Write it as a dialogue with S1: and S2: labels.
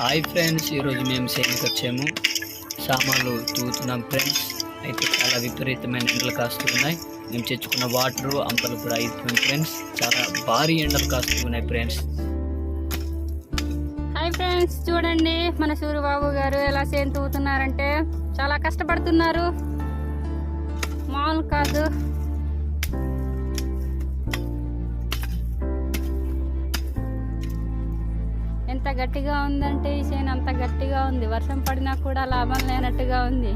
S1: Hi friends, ఈరోజు మేము సేన్కి వచ్చాము. సామాన్లు తూగుతున్నాం ఫ్రెండ్స్. అయితే చాలా విపరీతమైన ఎండలు కాస్తూ ఉన్నాయి. మేము తెచ్చుకున్న వాటరు అంపలు కూడా అయిపోయింది ఫ్రెండ్స్. చాలా భారీ ఎండలు కాస్తూ ఉన్నాయి ఫ్రెండ్స్.
S2: హాయ్ ఫ్రెండ్స్, చూడండి మన సూర్యబాబు గారు ఎలా సేను తూగుతున్నారంటే చాలా కష్టపడుతున్నారు, మామూలు కాదు. ఎంత గట్టిగా ఉందంటే ఈ చేను అంత గట్టిగా ఉంది. వర్షం పడినా కూడా లాభం లేనట్టుగా ఉంది.